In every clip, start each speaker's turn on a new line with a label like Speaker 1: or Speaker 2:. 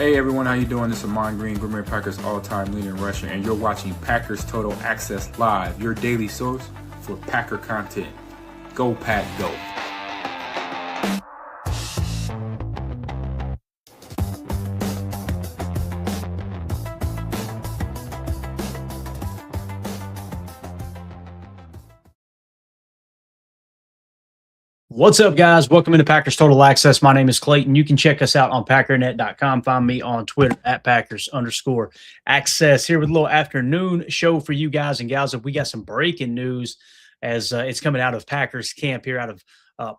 Speaker 1: Hey everyone, how you doing? This is Amon Green, Green Bay Packers all-time leading rusher, and you're watching Packers Total Access Live, your daily source for Packer content. Go Pack, go!
Speaker 2: What's up, guys? Welcome into Packers Total Access. My name is Clayton. You can check us out on packernet.com. Find me on Twitter at Packers_access. Here with a little afternoon show for you guys and gals. We got some breaking news as it's coming out of Packers camp here, out of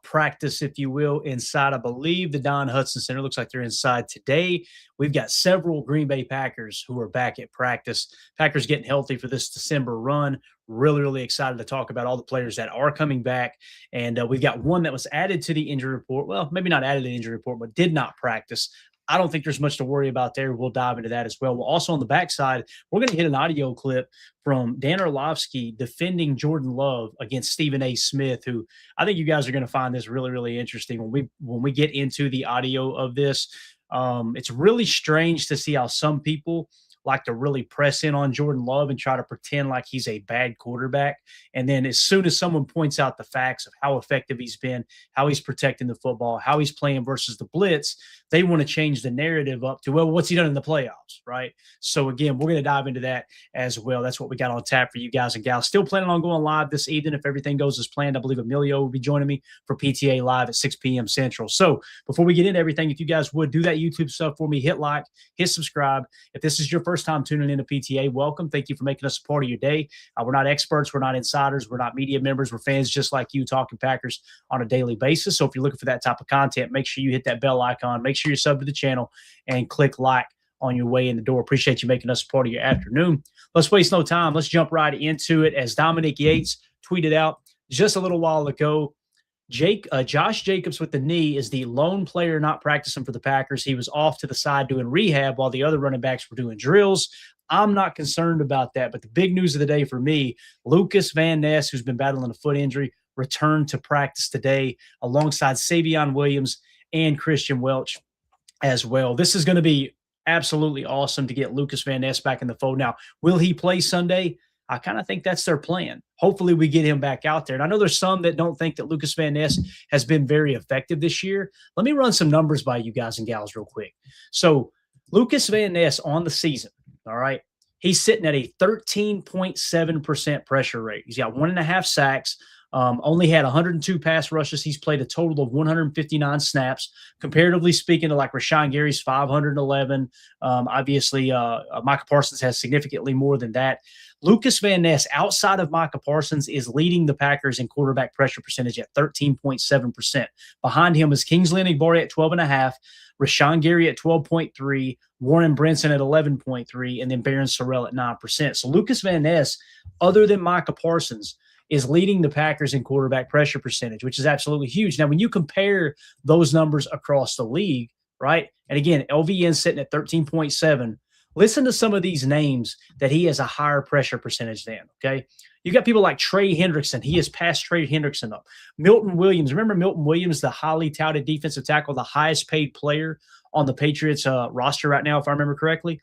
Speaker 2: practice, if you will, inside, I believe, the Don Hudson Center. Looks like they're inside today. We've got several Green Bay Packers who are back at practice. Packers getting healthy for this December run. Really excited to talk about all the players that are coming back. And we've got one that was added to the injury report. Well, maybe not added to the injury report, but did not practice. I don't think there's much to worry about there. We'll dive into that as well. Well, also on the backside, we're going to hit an audio clip from Dan Orlovsky defending Jordan Love against Stephen A. Smith, who I think you guys are going to find this really interesting when we get into the audio of this. It's really strange to see how some people like to really press in on Jordan Love and try to pretend like he's a bad quarterback. And then as soon as someone points out the facts of how effective he's been, how he's protecting the football, how he's playing versus the blitz, they want to change the narrative up to, well, what's he done in the playoffs, right? So again, we're going to dive into that as well. That's what we got on tap for you guys and gals. Still planning on going live this evening if everything goes as planned. I believe Emilio will be joining me for PTA Live at 6 p.m. Central. So before we get into everything, if you guys would do that YouTube stuff for me, hit like, hit subscribe. If this is your first time tuning into PTA, welcome. Thank you for making us a part of your day. We're not experts. We're not insiders. We're not media members. We're fans just like you talking Packers on a daily basis. So if you're looking for that type of content, make sure you hit that bell icon. Make sure you're sub to the channel and click like on your way in the door. Appreciate you making us a part of your afternoon. Let's waste no time. Let's jump right into it. As Dominic Yates tweeted out just a little while ago, Josh Jacobs with the knee is the lone player not practicing for the Packers. He was off to the side doing rehab while the other running backs were doing drills. I'm not concerned about that, but the big news of the day for me, Lucas Van Ness, who's been battling a foot injury, returned to practice today alongside Savion Williams and Christian Welch as well. This is going to be absolutely awesome to get Lucas Van Ness back in the fold. Now, will he play Sunday? I kind of think that's their plan. Hopefully we get him back out there. And I know there's some that don't think that Lucas Van Ness has been very effective this year. Let me run some numbers by you guys and gals real quick. So Lucas Van Ness on the season, all right, he's sitting at a 13.7% pressure rate. He's got 1.5 sacks, only had 102 pass rushes. He's played a total of 159 snaps, comparatively speaking to like Rashawn Gary's 511. Obviously, Micah Parsons has significantly more than that. Lucas Van Ness, outside of Micah Parsons, is leading the Packers in quarterback pressure percentage at 13.7%. Behind him is Kingsley Enagbare at 12.5%, Rashawn Gary at 12.3%, Warren Brinson at 11.3%, and then Barron Sorrell at 9%. So Lucas Van Ness, other than Micah Parsons, is leading the Packers in quarterback pressure percentage, which is absolutely huge. Now, when you compare those numbers across the league, right, and again, LVN sitting at 13.7%, listen to some of these names that he has a higher pressure percentage than, okay? You got people like Trey Hendrickson. He has passed Trey Hendrickson up. Milton Williams. Remember Milton Williams, the highly touted defensive tackle, the highest paid player on the Patriots roster right now, if I remember correctly?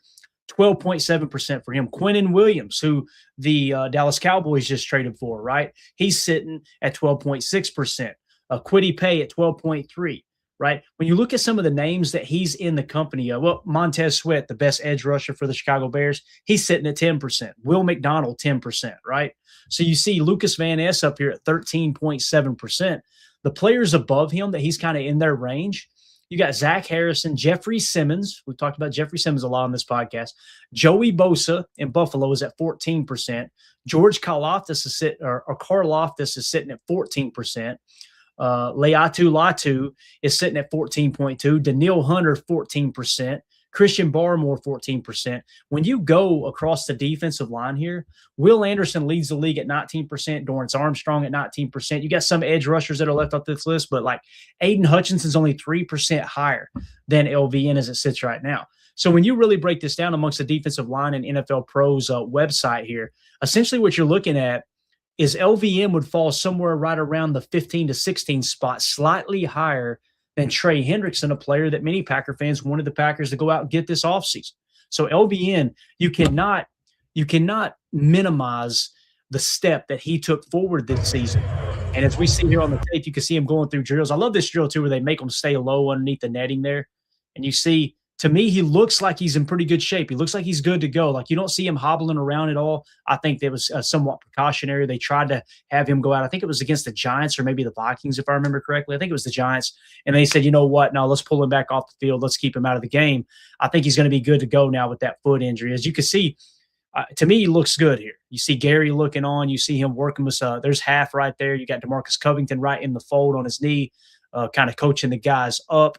Speaker 2: 12.7% for him. Quinnen Williams, who the Dallas Cowboys just traded for, right? He's sitting at 12.6%. Kwity Paye at 12.3%. Right? When you look at some of the names that he's in the company of, well, Montez Sweat, the best edge rusher for the Chicago Bears, he's sitting at 10%. Will McDonald, 10%, right? So you see Lucas Van Ness up here at 13.7%. The players above him that he's kind of in their range, you got Zach Harrison, Jeffrey Simmons. We've talked about Jeffrey Simmons a lot on this podcast. Joey Bosa in Buffalo is at 14%. George Karlaftis is sitting at 14%. Leatu Latu is sitting at 14.2%. Daniil Hunter, 14%. Christian Barmore, 14%. When you go across the defensive line here, Will Anderson leads the league at 19%. Dorrance Armstrong at 19%. You got some edge rushers that are left off this list, but like Aiden Hutchinson's only 3% higher than LVN as it sits right now. So when you really break this down amongst the defensive line and NFL Pro's website here, essentially what you're looking at is LVM would fall somewhere right around the 15 to 16 spot, slightly higher than Trey Hendrickson, a player that many Packer fans wanted the Packers to go out and get this offseason. So LVN, you cannot minimize the step that he took forward this season. And as we see here on the tape, you can see him going through drills. I love this drill too, where they make him stay low underneath the netting there. And you see, to me, he looks like he's in pretty good shape. He looks like he's good to go. Like, you don't see him hobbling around at all. I think that was somewhat precautionary. They tried to have him go out. I think it was against the Giants or maybe the Vikings, if I remember correctly. I think it was the Giants. And they said, you know what? No, let's pull him back off the field. Let's keep him out of the game. I think he's going to be good to go now with that foot injury. As you can see, to me, he looks good here. You see Gary looking on. You see him working with there's half right there. You got DeMarcus Covington right in the fold on his knee, kind of coaching the guys up.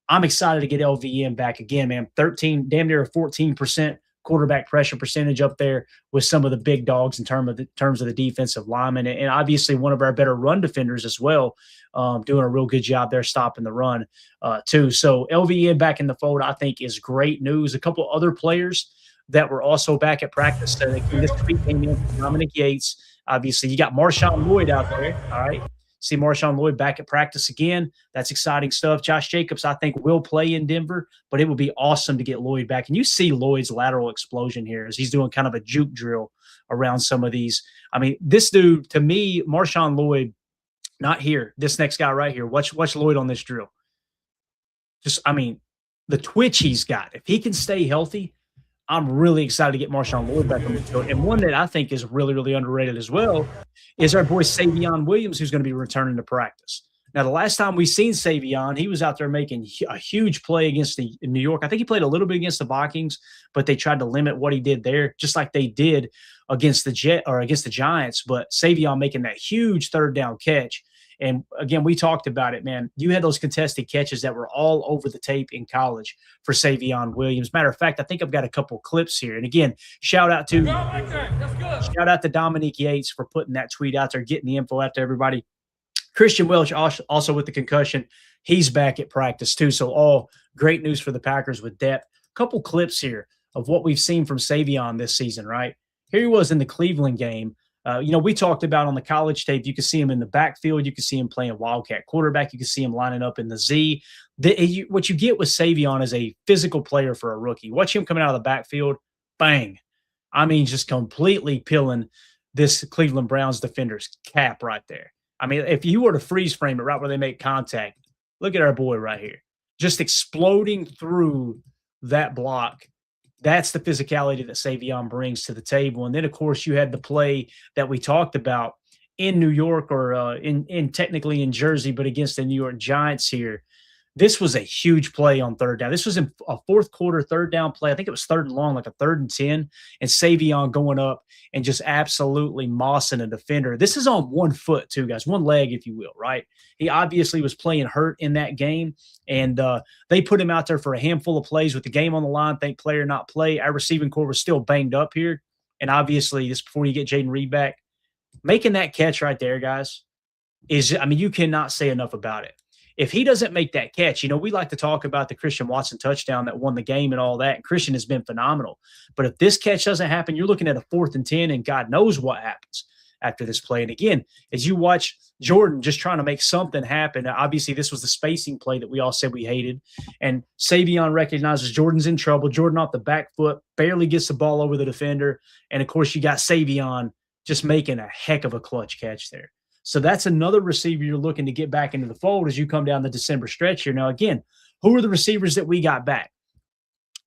Speaker 2: I'm excited to get LVM back again, man. Damn near a 14% quarterback pressure percentage up there with some of the big dogs in terms of the defensive linemen, and obviously one of our better run defenders as well, doing a real good job there stopping the run too. So LVM back in the fold, I think, is great news. A couple other players that were also back at practice. This week came in from Dominic Yates. Obviously, you got Marshawn Lloyd out there. All right. See Marshawn Lloyd back at practice again. That's exciting stuff. Josh Jacobs, I think, will play in Denver, but it would be awesome to get Lloyd back. And you see Lloyd's lateral explosion here as he's doing kind of a juke drill around some of these. I mean, this dude, to me, Marshawn Lloyd, not here. This next guy right here. Watch Lloyd on this drill. The twitch he's got. If he can stay healthy, I'm really excited to get Marshawn Lloyd back on the field. And one that I think is really, really underrated as well is our boy Savion Williams, who's going to be returning to practice. Now, the last time we seen Savion, he was out there making a huge play against New York. I think he played a little bit against the Vikings, but they tried to limit what he did there, just like they did against the Giants. But Savion making that huge third down catch. And again, we talked about it, man. You had those contested catches that were all over the tape in college for Savion Williams. Matter of fact, I think I've got a couple clips here. And again, shout out to Dominic Yates for putting that tweet out there, getting the info out to everybody. Christian Welch also with the concussion. He's back at practice too. So all great news for the Packers with depth. A couple clips here of what we've seen from Savion this season, right? Here he was in the Cleveland game. We talked about on the college tape, you can see him in the backfield. You can see him playing Wildcat quarterback. You can see him lining up in the Z. What you get with Savion is a physical player for a rookie. Watch him coming out of the backfield, bang. I mean, just completely peeling this Cleveland Browns defender's cap right there. I mean, if you were to freeze frame it right where they make contact, look at our boy right here, just exploding through that block. That's the physicality that Savion brings to the table. And then, of course, you had the play that we talked about in New York or technically in Jersey, but against the New York Giants here. This was a huge play on third down. This was in a fourth quarter third down play. I think it was third and long, like a 3rd and 10, and Savion going up and just absolutely mossing a defender. This is on one foot too, guys, one leg, if you will, right? He obviously was playing hurt in that game, and they put him out there for a handful of plays with the game on the line, think play or not play. Our receiving core was still banged up here, and obviously this before you get Jaden Reed back. Making that catch right there, guys, you cannot say enough about it. If he doesn't make that catch, we like to talk about the Christian Watson touchdown that won the game and all that, and Christian has been phenomenal. But if this catch doesn't happen, you're looking at a 4th and 10, and God knows what happens after this play. And again, as you watch Jordan just trying to make something happen, obviously this was the spacing play that we all said we hated, and Savion recognizes Jordan's in trouble. Jordan off the back foot, barely gets the ball over the defender, and of course you got Savion just making a heck of a clutch catch there. So that's another receiver you're looking to get back into the fold as you come down the December stretch here. Now, again, who are the receivers that we got back?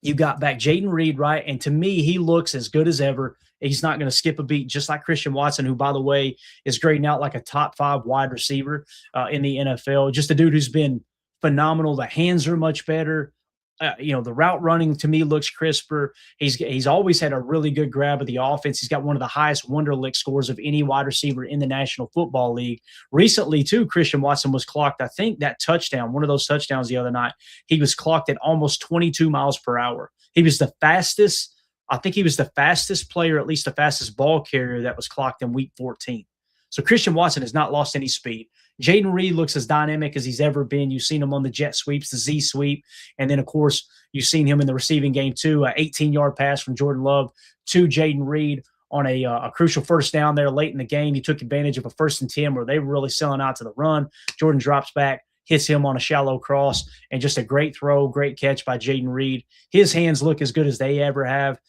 Speaker 2: You got back Jaden Reed, right? And to me, he looks as good as ever. He's not going to skip a beat, just like Christian Watson, who, by the way, is grading out like a top 5 wide receiver in the NFL. Just a dude who's been phenomenal. The hands are much better. The route running to me looks crisper. He's always had a really good grab of the offense. He's got one of the highest Wonderlic scores of any wide receiver in the National Football League. Recently, too, Christian Watson was clocked. I think that touchdown, one of those touchdowns the other night, he was clocked at almost 22 miles per hour. He was the fastest. I think he was the fastest player, at least the fastest ball carrier that was clocked in week 14. So Christian Watson has not lost any speed. Jaden Reed looks as dynamic as he's ever been. You've seen him on the jet sweeps, the Z sweep. And then, of course, you've seen him in the receiving game, too. An 18-yard pass from Jordan Love to Jaden Reed on a crucial first down there late in the game. He took advantage of a 1st and 10 where they were really selling out to the run. Jordan drops back. hits him on a shallow cross, and just a great throw, great catch by Jaden Reed. His hands look as good as they ever have.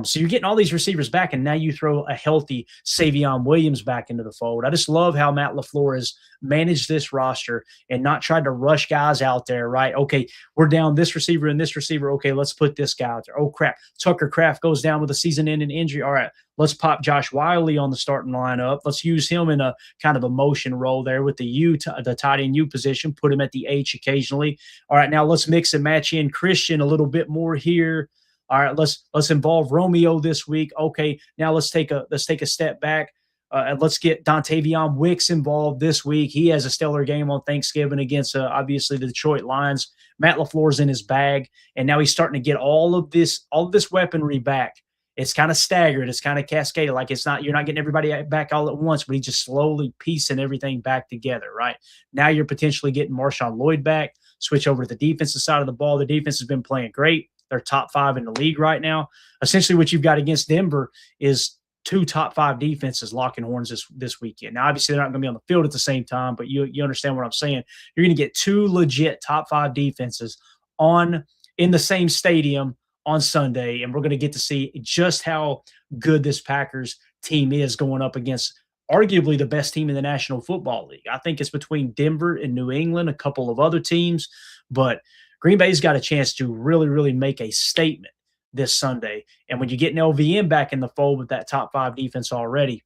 Speaker 2: So you're getting all these receivers back, and now you throw a healthy Savion Williams back into the fold. I just love how Matt LaFleur has managed this roster and not tried to rush guys out there, right? Okay, we're down this receiver and this receiver. Okay, let's put this guy out there. Oh, crap. Tucker Kraft goes down with a season-ending injury. All right, let's pop Josh Wiley on the starting lineup. Let's use him in a kind of a motion role there with the tight end U position, put him at the H occasionally. All right, now let's mix and match in Christian a little bit more here. All right, let's involve Romeo this week. Okay, now let's take a step back. And let's get Dontavion Wicks involved this week. He has a stellar game on Thanksgiving against obviously the Detroit Lions. Matt LaFleur's in his bag, and now he's starting to get all of this weaponry back. It's kind of staggered. It's kind of cascaded. Like you're not getting everybody back all at once, but he's just slowly piecing everything back together, right? Now you're potentially getting Marshawn Lloyd back. Switch over to the defensive side of the ball. The defense has been playing great. They're top 5 in the league right now. Essentially, what you've got against Denver is 2 top 5 defenses locking horns this weekend. Now, obviously, they're not going to be on the field at the same time, but you understand what I'm saying. You're going to get 2 legit top 5 defenses in the same stadium on Sunday, and we're going to get to see just how good this Packers team is going up against arguably the best team in the National Football League. I think it's between Denver and New England, a couple of other teams, but Green Bay's got a chance to really, really make a statement this Sunday. And when you get an LVM back in the fold with that top 5 defense already,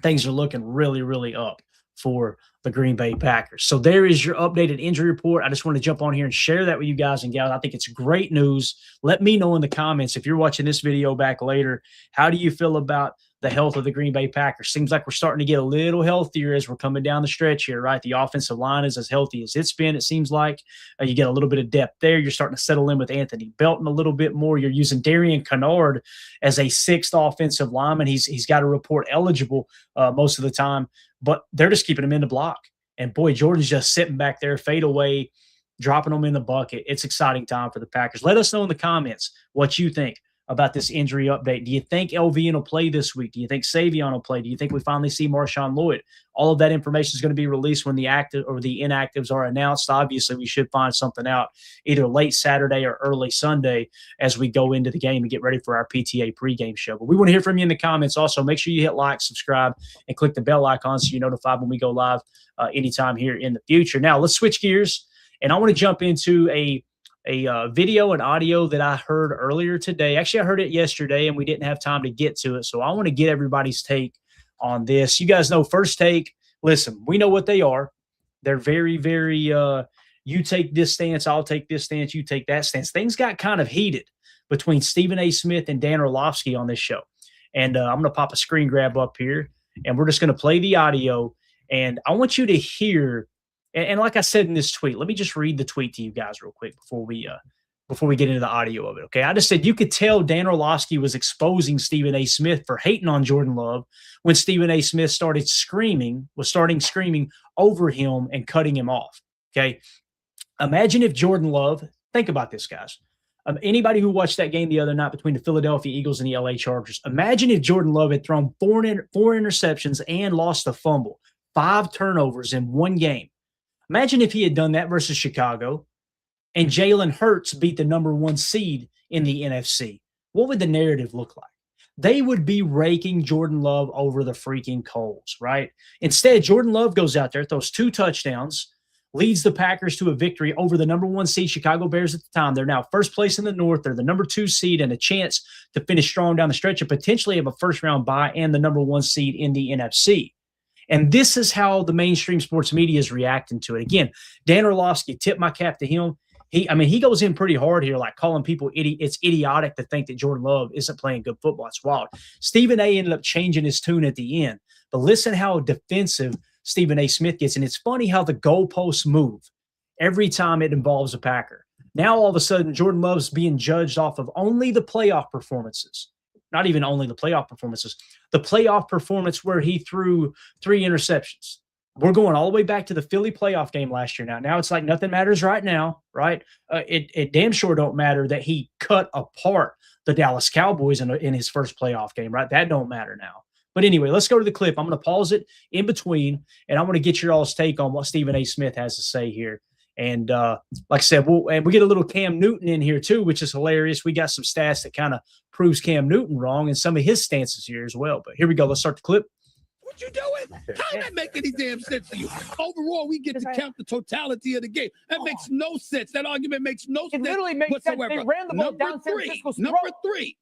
Speaker 2: things are looking really, really up for the Green Bay Packers. So there is your updated injury report. I just want to jump on here and share that with you guys and gals. I think it's great news. Let me know in the comments if you're watching this video back later, how do you feel about the health of the Green Bay Packers? Seems like we're starting to get a little healthier as we're coming down the stretch here, right? The offensive line is as healthy as it's been, it seems like. You get a little bit of depth there. You're starting to settle in with Anthony Belton a little bit more. You're using Darian Kennard as a 6th offensive lineman. He's got a report eligible most of the time, but they're just keeping him in the block. And boy, Jordan's just sitting back there, fade away, dropping them in the bucket. It's exciting time for the Packers. Let us know in the comments what you think about this injury update. Do you think LVN will play this week? Do you think Savion will play? Do you think we finally see Marshawn Lloyd? All of that information is going to be released when the active or the inactives are announced. Obviously, we should find something out either late Saturday or early Sunday as we go into the game and get ready for our PTA pregame show. But we want to hear from you in the comments. Also, make sure you hit like, subscribe, and click the bell icon so you're notified when we go live anytime here in the future. Now, let's switch gears, and I want to jump into a video and audio that I heard earlier today. Actually, I heard it yesterday, and we didn't have time to get to it. So I want to get everybody's take on this. You guys know First Take. Listen, we know what they are. They're very, very you take this stance, I'll take this stance, you take that stance. Things got kind of heated between Stephen A. Smith and Dan Orlovsky on this show. And I'm going to pop a screen grab up here, and we're just going to play the audio. And I want you to hear. And like I said in this tweet, let me just read the tweet to you guys real quick before we get into the audio of it. Okay, I just said you could tell Dan Orlovsky was exposing Stephen A. Smith for hating on Jordan Love when Stephen A. Smith started screaming over him and cutting him off. Okay, imagine if Jordan Love. Think about this, guys. Anybody who watched that game the other night between the Philadelphia Eagles and the LA Chargers, imagine if Jordan Love had thrown four interceptions and lost a fumble, 5 turnovers in one game. Imagine if he had done that versus Chicago and Jalen Hurts beat the number 1 seed in the NFC. What would the narrative look like? They would be raking Jordan Love over the freaking coals, right? Instead, Jordan Love goes out there, throws 2 touchdowns, leads the Packers to a victory over the number 1 seed Chicago Bears at the time. They're now first place in the North. They're the number 2 seed and a chance to finish strong down the stretch and potentially have a first-round bye and the number 1 seed in the NFC. And this is how the mainstream sports media is reacting to it. Again, Dan Orlovsky, tip my cap to him. He goes in pretty hard here, like calling people it's idiotic to think that Jordan Love isn't playing good football. It's wild. Stephen A. ended up changing his tune at the end. But listen how defensive Stephen A. Smith gets. And it's funny how the goalposts move every time it involves a Packer. Now, all of a sudden, Jordan Love's being judged off of only the playoff performances. Not even only the playoff performances, the playoff performance where he threw 3 interceptions. We're going all the way back to the Philly playoff game last year. Now it's like nothing matters right now, right? It damn sure don't matter that he cut apart the Dallas Cowboys in his first playoff game, right? That don't matter now. But anyway, let's go to the clip. I'm going to pause it in between, and I want to get your all's take on what Stephen A. Smith has to say here. And like I said, we get a little Cam Newton in here too, which is hilarious. We got some stats that kind of proves Cam Newton wrong and some of his stances here as well. But here we go. Let's start the clip.
Speaker 3: What you doing? How that make any damn sense to you? Overall, we get to count the totality of the game. That makes no sense. That argument makes no sense.
Speaker 4: It literally makes
Speaker 3: whatsoever.
Speaker 4: sense. They ran the ball down San Francisco's throat.
Speaker 3: Number three.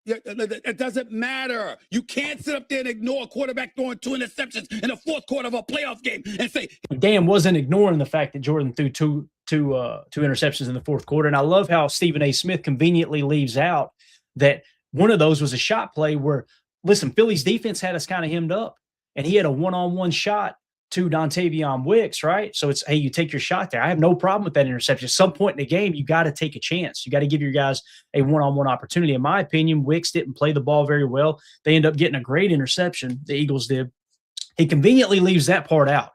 Speaker 3: It doesn't matter. You can't sit up there and ignore a quarterback throwing 2 interceptions in the fourth quarter of a playoff game and say
Speaker 2: Dan wasn't ignoring the fact that Jordan threw two interceptions in the fourth quarter. And I love how Stephen A. Smith conveniently leaves out that one of those was a shot play where, listen, Philly's defense had us kind of hemmed up, and he had a one-on-one shot to Dontavion Wicks, right? So it's, hey, you take your shot there. I have no problem with that interception. At some point in the game, you got to take a chance. You got to give your guys a one-on-one opportunity. In my opinion, Wicks didn't play the ball very well. They end up getting a great interception. The Eagles did. He conveniently leaves that part out,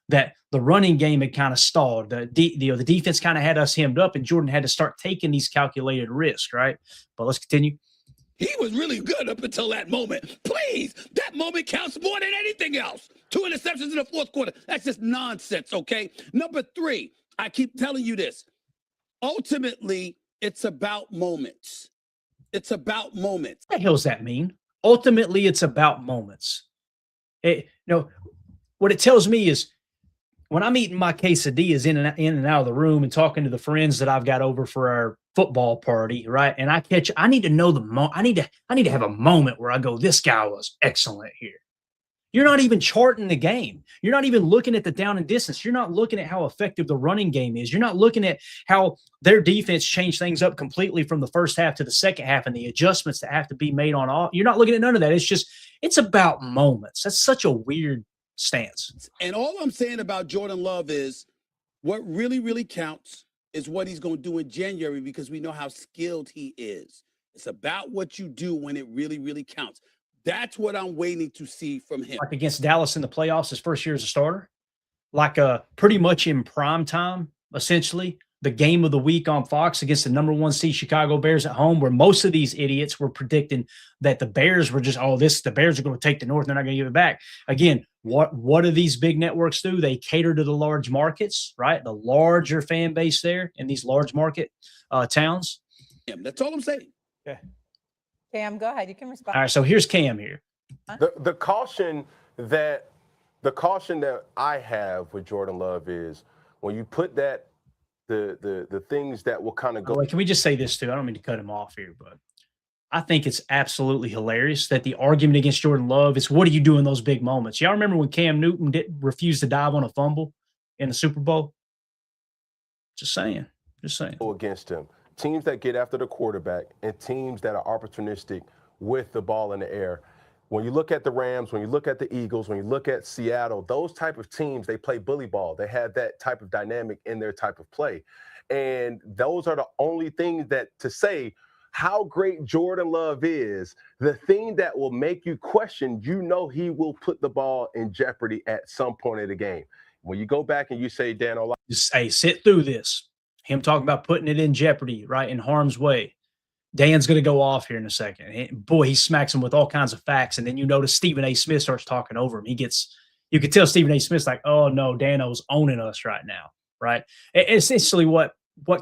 Speaker 2: that the running game had kind of stalled. The defense kind of had us hemmed up, and Jordan had to start taking these calculated risks, right? But let's continue.
Speaker 3: He was really good up until that moment. Please, that moment counts more than anything else. 2 interceptions in the fourth quarter. That's just nonsense, okay? Number 3, I keep telling you this. Ultimately, it's about moments. It's about moments.
Speaker 2: What the hell does that mean? Ultimately, it's about moments. What it tells me is when I'm eating my quesadillas in and out of the room and talking to the friends that I've got over for our football party, right? And I need to know I need to have a moment where I go, this guy was excellent here. You're not even charting the game. You're not even looking at the down and distance. You're not looking at how effective the running game is. You're not looking at how their defense changed things up completely from the first half to the second half and the adjustments that have to be made on all. You're not looking at none of that. It's about moments. That's such a weird stance.
Speaker 3: And all I'm saying about Jordan Love is what really, really counts is what he's going to do in January, because we know how skilled he is. It's about what you do when it really, really counts. That's what I'm waiting to see from him.
Speaker 2: Like against Dallas in the playoffs, his first year as a starter, like pretty much in prime time, essentially, the game of the week on Fox against the number 1 seed Chicago Bears at home, where most of these idiots were predicting that the Bears were just, the Bears are going to take the North, they're not going to give it back. Again, what do these big networks do? They cater to the large markets, right? The larger fan base there in these large market towns.
Speaker 3: Yeah, that's all I'm saying.
Speaker 2: Okay.
Speaker 5: Cam, go ahead. You can respond.
Speaker 2: All right, so here's Cam here.
Speaker 6: The caution that I have with Jordan Love is when you put that the things that will kind of go.
Speaker 2: Can we just say this too? I don't mean to cut him off here, but I think it's absolutely hilarious that the argument against Jordan Love is, what do you do in those big moments? Y'all remember when Cam Newton refused to dive on a fumble in the Super Bowl? Just saying.
Speaker 6: Against him. Teams that get after the quarterback and teams that are opportunistic with the ball in the air. When you look at the Rams, when you look at the Eagles, when you look at Seattle, those type of teams, they play bully ball. They have that type of dynamic in their type of play. And those are the only things that to say how great Jordan Love is, the thing that will make you question, he will put the ball in jeopardy at some point of the game. When you go back and you say, Dan,
Speaker 2: just say, sit through this. Him talking about putting it in jeopardy, right, in harm's way. Dan's going to go off here in a second. And boy, he smacks him with all kinds of facts. And then you notice Stephen A. Smith starts talking over him. You could tell Stephen A. Smith's like, oh, no, Dano's owning us right now, right? Essentially what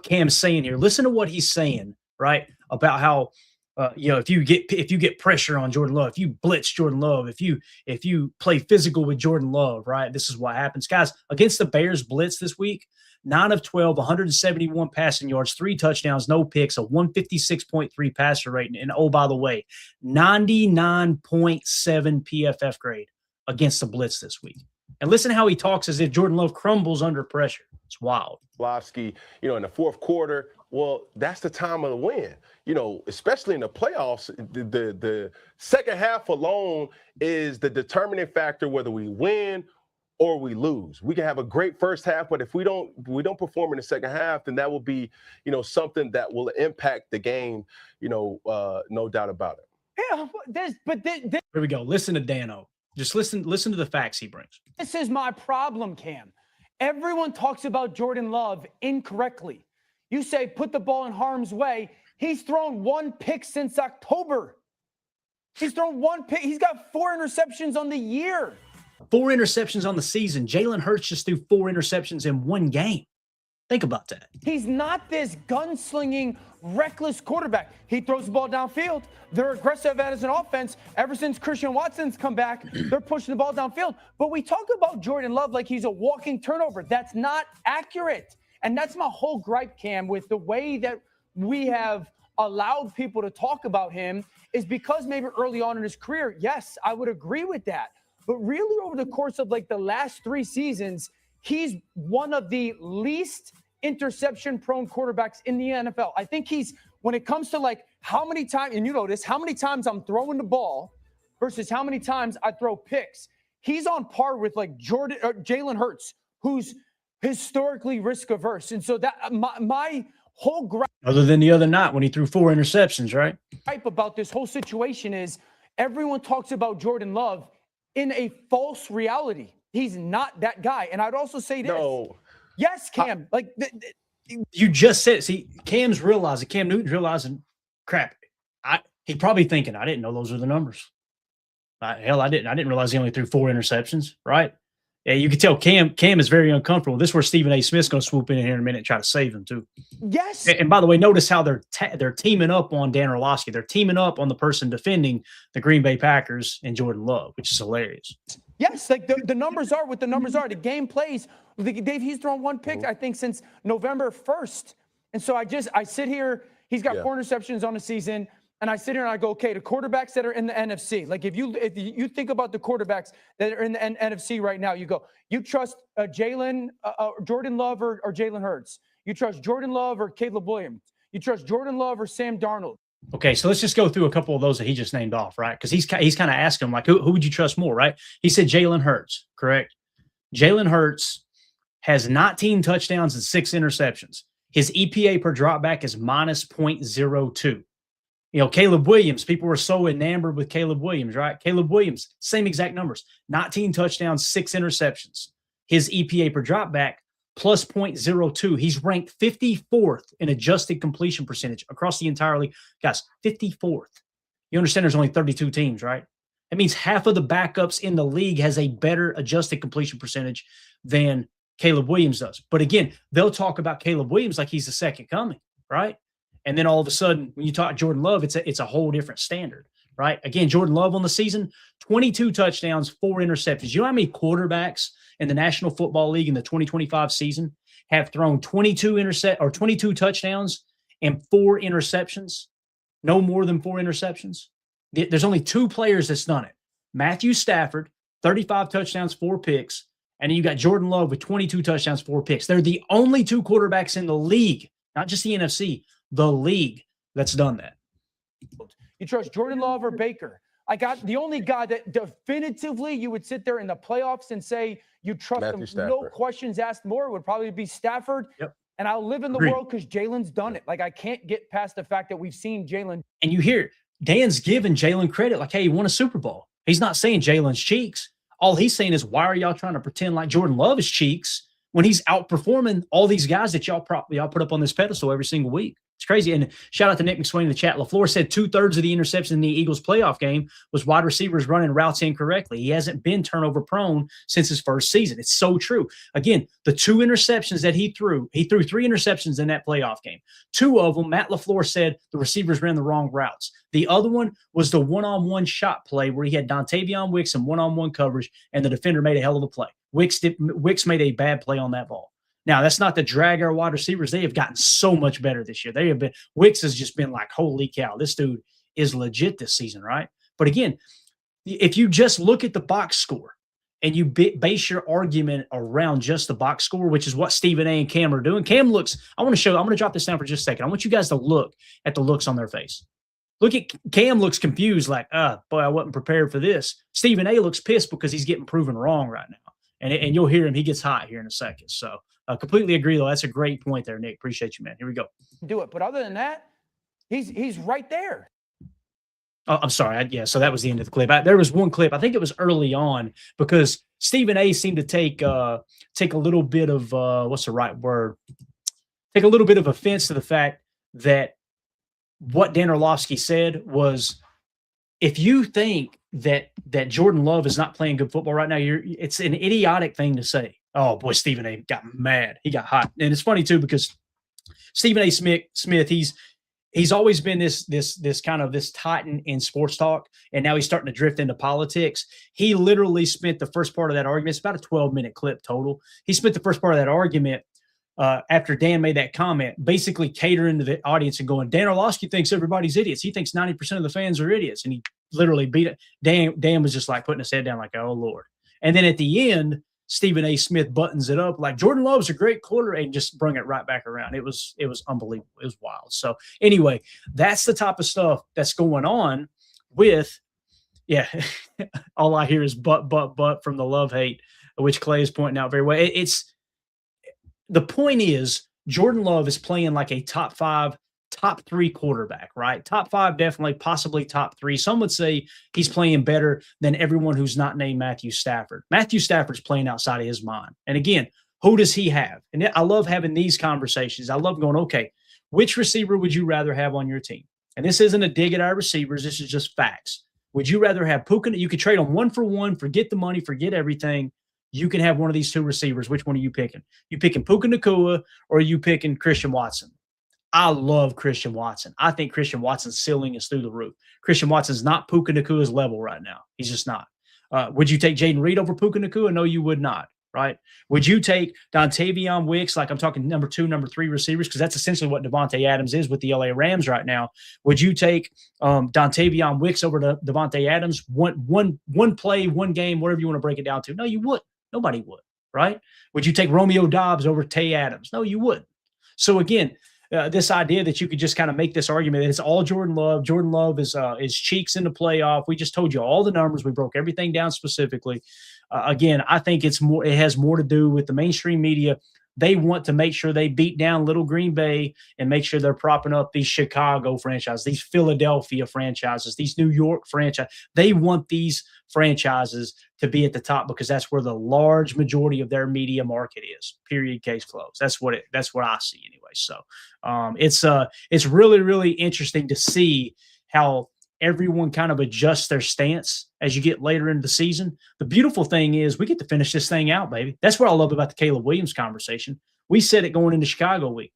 Speaker 2: Cam's saying here, listen to what he's saying, right, about how, if you get pressure on Jordan Love, if you blitz Jordan Love, if you play physical with Jordan Love, right, this is what happens. Guys, against the Bears blitz this week, 9 of 12, 171 passing yards, 3 touchdowns, no picks, a 156.3 passer rating. And, oh, by the way, 99.7 PFF grade against the blitz this week. And listen to how he talks as if Jordan Love crumbles under pressure. It's wild.
Speaker 6: Blasky, in the fourth quarter, well, that's the time of the win. Especially in the playoffs, the second half alone is the determining factor whether we win or we lose. We can have a great first half, but if we don't perform in the second half, then that will be, something that will impact the game, no doubt about it.
Speaker 4: Yeah,
Speaker 2: Here we go. Listen to Dano. Just listen to the facts he brings.
Speaker 4: this is my problem, Cam. Everyone talks about Jordan Love incorrectly. You say put the ball in harm's way. He's thrown 1 pick since October. He's thrown 1 pick. He's got 4 interceptions on the year.
Speaker 2: 4 interceptions on the season. Jalen Hurts just threw 4 interceptions in 1 game. Think about that.
Speaker 4: He's not this gunslinging, reckless quarterback. He throws the ball downfield. They're aggressive as an offense. Ever since Christian Watson's come back, they're pushing the ball downfield. But we talk about Jordan Love like he's a walking turnover. That's not accurate. And that's my whole gripe, Cam, with the way that we have allowed people to talk about him is because maybe early on in his career, yes, I would agree with that. But really over the course of like the last 3 seasons, he's one of the least interception-prone quarterbacks in the NFL. I think he's, when it comes to like how many times, and you know this, how many times I'm throwing the ball versus how many times I throw picks, he's on par with like Jalen Hurts, who's historically risk-averse. And so that my whole gripe,
Speaker 2: other than the other night when he threw 4 interceptions, right?
Speaker 4: About this whole situation is everyone talks about Jordan Love in a false reality. He's not that guy. And I'd also say this.
Speaker 6: No.
Speaker 4: Yes, Cam.
Speaker 2: You just said, see, Cam Newton's realizing, crap, he probably thinking, I didn't know those were the numbers. Hell, I didn't realize he only threw 4 interceptions, right? Yeah, you can tell Cam is very uncomfortable. This is where Stephen A. Smith's going to swoop in here in a minute and try to save him, too.
Speaker 4: Yes.
Speaker 2: And by the way, notice how they're teaming up on Dan Orlovsky. They're teaming up on the person defending the Green Bay Packers and Jordan Love, which is hilarious.
Speaker 4: Yes, like the numbers are what the numbers are. The game plays. Dave, he's thrown 1 pick, I think, since November 1st. And so I sit here. He's got 4 interceptions on the season. And I sit here and I go, okay, the quarterbacks that are in the NFC, like if you think about the quarterbacks that are in the NFC right now, you go, you trust Jordan Love or Jalen Hurts. You trust Jordan Love or Caleb Williams. You trust Jordan Love or Sam Darnold.
Speaker 2: Okay, so let's just go through a couple of those that he just named off, right? Because he's kind of asking him, like, who would you trust more, right? He said Jalen Hurts, correct? Jalen Hurts has 19 touchdowns and 6 interceptions. His EPA per dropback is minus 0.02. You know, Caleb Williams, people were so enamored with Caleb Williams, right? Caleb Williams, same exact numbers, 19 touchdowns, 6 interceptions. His EPA per dropback, plus 0.02. He's ranked 54th in adjusted completion percentage across the entire league. Guys, 54th. You understand there's only 32 teams, right? That means half of the backups in the league has a better adjusted completion percentage than Caleb Williams does. But again, they'll talk about Caleb Williams like he's the second coming, right? And then all of a sudden, when you talk Jordan Love, it's a whole different standard, right? Again, Jordan Love on the season, 22 touchdowns, 4 interceptions. You know how many quarterbacks in the National Football League in the 2025 season have thrown 22 touchdowns and 4 interceptions? No more than 4 interceptions. There's only 2 players that's done it. Matthew Stafford, 35 touchdowns, 4 picks. And then you got Jordan Love with 22 touchdowns, 4 picks. They're the only 2 quarterbacks in the league, not just the NFC, the league that's done that.
Speaker 4: You trust Jordan Love or Baker? I got the only guy that definitively you would sit there in the playoffs and say you trust him, no questions asked more, would probably be Stafford.
Speaker 2: Yep.
Speaker 4: And I'll live in the world because Jalen's done it. Like, I can't get past the fact that we've seen Jalen.
Speaker 2: And you hear Dan's giving Jalen credit, like, hey, he won a Super Bowl. He's not saying Jalen's cheeks. All he's saying is, why are y'all trying to pretend like Jordan Love is cheeks when he's outperforming all these guys that y'all put up on this pedestal every single week? It's crazy. And shout out to Nick McSwain in the chat. LaFleur said 2/3 of the interceptions in the Eagles playoff game was wide receivers running routes incorrectly. He hasn't been turnover prone since his first season. It's so true. Again, the 2 interceptions that he threw 3 interceptions in that playoff game. 2 of them, Matt LaFleur said the receivers ran the wrong routes. The other one was the one-on-one shot play where he had Dontavion Wicks in one-on-one coverage and the defender made a hell of a play. Wicks made a bad play on that ball. Now, that's not to drag our wide receivers. They have gotten so much better this year. Wicks has just been like, holy cow, this dude is legit this season, right? But again, if you just look at the box score and you base your argument around just the box score, which is what Stephen A. and Cam are doing. Cam looks, I'm going to drop this down for just a second. I want you guys to look at the looks on their face. Look at Cam looks confused, like, boy, I wasn't prepared for this. Stephen A. looks pissed because he's getting proven wrong right now. And you'll hear him. He gets hot here in a second. So completely agree, though. That's a great point there, Nick. Appreciate you, man. Here we go.
Speaker 4: Do it. But other than that, he's right there.
Speaker 2: Oh, I'm sorry. So that was the end of the clip. There was one clip. I think it was early on because Stephen A. seemed to take a little bit of what's the right word? Take a little bit of offense to the fact that what Dan Orlovsky said was if you think that Jordan Love is not playing good football right now, it's an idiotic thing to say. Oh boy, Stephen A. got mad. He got hot. And it's funny too, because Stephen A. Smith, he's always been this kind of this titan in sports talk, and now he's starting to drift into politics. He literally spent the first part of that argument. It's about a 12-minute clip total. He spent the first part of that argument after Dan made that comment, basically catering to the audience and going, Dan Orlovsky thinks everybody's idiots. He thinks 90% of the fans are idiots, and he literally beat it. Dan was just like putting his head down, like, oh Lord. And then at the end, Stephen A. Smith buttons it up like Jordan Love's a great quarter and just bring it right back around. It was unbelievable. It was wild. So anyway, that's the type of stuff that's going on with, all I hear is but from the love hate, which Clay is pointing out very well. It's the point is Jordan Love is playing like a top 5, top 3 quarterback, right? Top 5, definitely, possibly top 3. Some would say he's playing better than everyone who's not named Matthew Stafford. Matthew Stafford's playing outside of his mind. And again, who does he have? And I love having these conversations. I love going, okay, which receiver would you rather have on your team? And this isn't a dig at our receivers. This is just facts. Would you rather have Puka? You could trade them 1 for 1, forget the money, forget everything. You can have one of these 2 receivers. Which one are you picking? You picking Puka Nacua, or are you picking Christian Watson? I love Christian Watson. I think Christian Watson's ceiling is through the roof. Christian Watson's not Puka Nacua's level right now. He's just not. Would you take Jaden Reed over Puka Nacua? No, you would not, right? Would you take Dontavion Wicks, like I'm talking number 2, number 3 receivers, because that's essentially what Devontae Adams is with the LA Rams right now. Would you take Dontavion Wicks over to Devontae Adams? One play, one game, whatever you want to break it down to? No, you wouldn't. Nobody would, right? Would you take Romeo Doubs over Tay Adams? No, you wouldn't. So again, this idea that you could just kind of make this argument that it's all Jordan Love. Jordan Love is cheeks in the playoff. We just told you all the numbers. We broke everything down specifically. Again, I think it has more to do with the mainstream media. They want to make sure they beat down little Green Bay and make sure they're propping up these Chicago franchises, these Philadelphia franchises, these New York franchises. They want these franchises to be at the top because that's where the large majority of their media market is. Period. Case closed. That's what I see anyway. So it's really, really interesting to see how everyone kind of adjusts their stance as you get later into the season. The beautiful thing is we get to finish this thing out, baby. That's what I love about the Caleb Williams conversation. We said it going into Chicago week.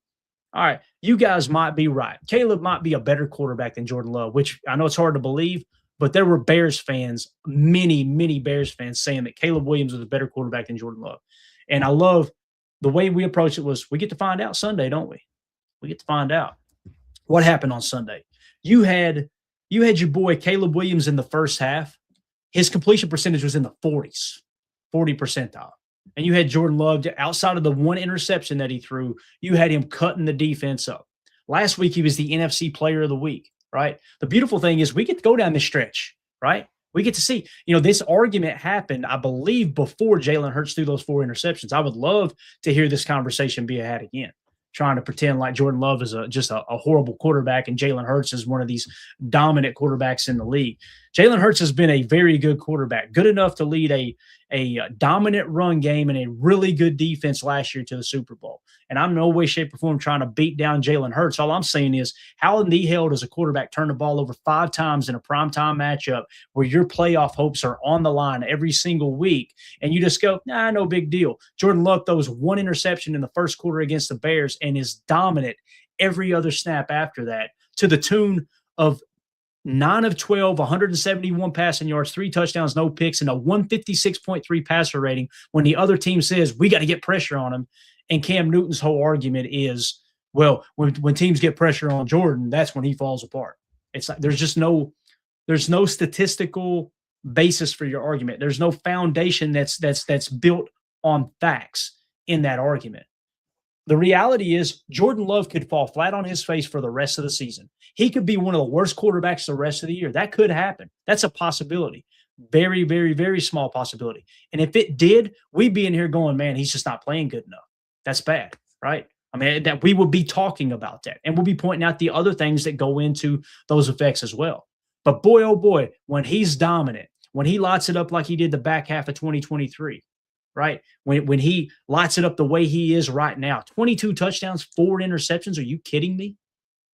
Speaker 2: All right, you guys might be right. Caleb might be a better quarterback than Jordan Love, which I know it's hard to believe, but there were Bears fans, many, many Bears fans saying that Caleb Williams was a better quarterback than Jordan Love. And I love the way we approach it was we get to find out Sunday, don't we? We get to find out what happened on Sunday. You had your boy Caleb Williams in the first half. His completion percentage was in the 40s, 40 percentile. And you had Jordan Love, outside of the one interception that he threw, you had him cutting the defense up. Last week, he was the NFC Player of the Week, right? The beautiful thing is we get to go down this stretch, right? We get to see, this argument happened, I believe, before Jalen Hurts threw those 4 interceptions. I would love to hear this conversation be had again, trying to pretend like Jordan Love is just a horrible quarterback and Jalen Hurts is one of these dominant quarterbacks in the league. Jalen Hurts has been a very good quarterback, good enough to lead a dominant run game and a really good defense last year to the Super Bowl. And I'm in no way, shape, or form trying to beat down Jalen Hurts. All I'm saying is, how in the hell does a quarterback turn the ball over 5 times in a primetime matchup where your playoff hopes are on the line every single week, and you just go, nah, no big deal. Jordan Love throws 1 interception in the first quarter against the Bears and is dominant every other snap after that, to the tune of 9 of 12, 171 passing yards, 3 touchdowns, no picks, and a 156.3 passer rating when the other team says we got to get pressure on him. And Cam Newton's whole argument is, well, when teams get pressure on Jordan, that's when he falls apart. It's like there's no statistical basis for your argument. There's no foundation that's built on facts in that argument. The reality is Jordan Love could fall flat on his face for the rest of the season. He could be one of the worst quarterbacks the rest of the year. That could happen. That's a possibility. Very, very, very small possibility. And if it did, we'd be in here going, man, he's just not playing good enough. That's bad, right? I mean, that we would be talking about that. And we'll be pointing out the other things that go into those effects as well. But boy, oh boy, when he's dominant, when he lights it up like he did the back half of 2023, right? When he lights it up the way he is right now, 22 touchdowns, 4 interceptions. Are you kidding me?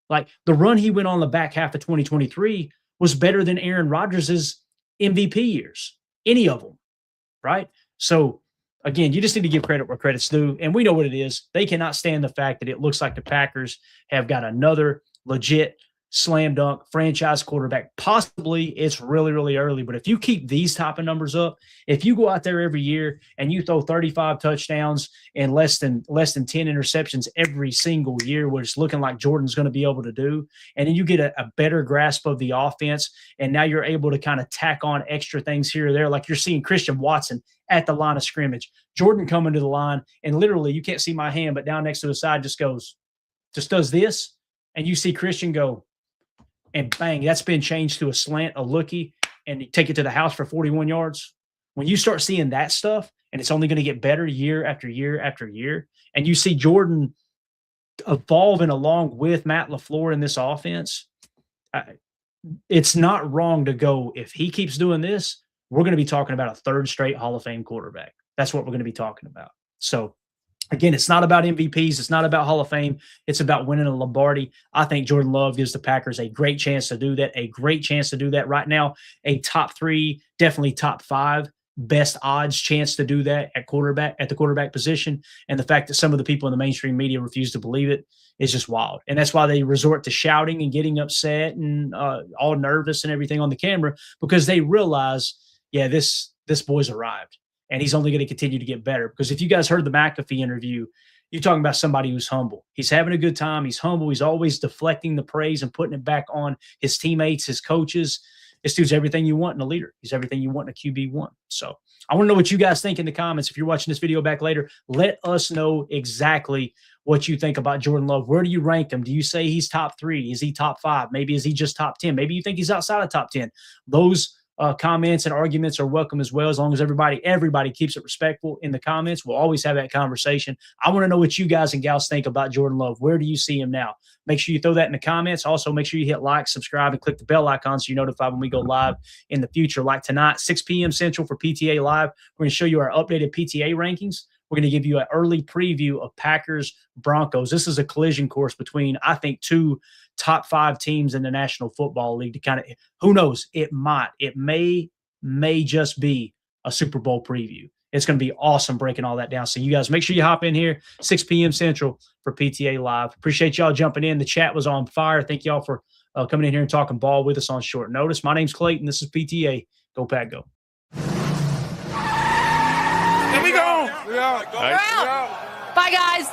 Speaker 2: Like the run he went on the back half of 2023 was better than Aaron Rodgers' MVP years, any of them, right? So, again, you just need to give credit where credit's due, and we know what it is. They cannot stand the fact that it looks like the Packers have got another legit slam dunk franchise quarterback. Possibly it's really, really early, but if you keep these type of numbers up, if you go out there every year and you throw 35 touchdowns and less than 10 interceptions every single year, which is looking like Jordan's going to be able to do, and then you get a better grasp of the offense, and now you're able to kind of tack on extra things here or there, like you're seeing Christian Watson at the line of scrimmage, Jordan coming to the line, and literally you can't see my hand, but down next to the side just does this, and you see Christian go, and bang, that's been changed to a slant, a lookie, and you take it to the house for 41 yards. When you start seeing that stuff, and it's only going to get better year after year after year, and you see Jordan evolving along with Matt LaFleur in this offense, it's not wrong to go, if he keeps doing this, we're going to be talking about a third straight Hall of Fame quarterback. That's what we're going to be talking about. So, again, it's not about MVPs. It's not about Hall of Fame. It's about winning a Lombardi. I think Jordan Love gives the Packers a great chance to do that, right now. A top 3, definitely top 5 best odds chance to do that at the quarterback position. And the fact that some of the people in the mainstream media refuse to believe it is just wild. And that's why they resort to shouting and getting upset and all nervous and everything on the camera, because they realize, yeah, this boy's arrived. And he's only going to continue to get better. Because if you guys heard the McAfee interview, you're talking about somebody who's humble. He's having a good time. He's humble. He's always deflecting the praise and putting it back on his teammates, his coaches. This dude's everything you want in a leader. He's everything you want in a QB1. So I want to know what you guys think in the comments. If you're watching this video back later, let us know exactly what you think about Jordan Love. Where do you rank him? Do you say he's top 3? Is he top 5? Maybe is he just top 10? Maybe you think he's outside of top 10. Those comments and arguments are welcome as well, as long as everybody keeps it respectful in the comments. We'll always have that conversation. I want to know what you guys and gals think about Jordan Love. Where do you see him now? Make sure you throw that in the comments. Also, make sure you hit like, subscribe, and click the bell icon so you're notified when we go live in the future. Like tonight, 6 p.m. Central for PTA Live. We're going to show you our updated PTA rankings. We're going to give you an early preview of Packers Broncos. This is a collision course between, I think, 2 top 5 teams in the National Football League to kind of, who knows, it may just be a Super Bowl preview. It's going to be awesome breaking all that down. So you guys make sure you hop in here, 6 p.m. Central for PTA Live. Appreciate y'all jumping in. The chat was on fire. Thank y'all for coming in here and talking ball with us on short notice. My name's Clayton. This is PTA. Go Pack Go.
Speaker 7: Here we go.
Speaker 8: We're out. Bye, guys.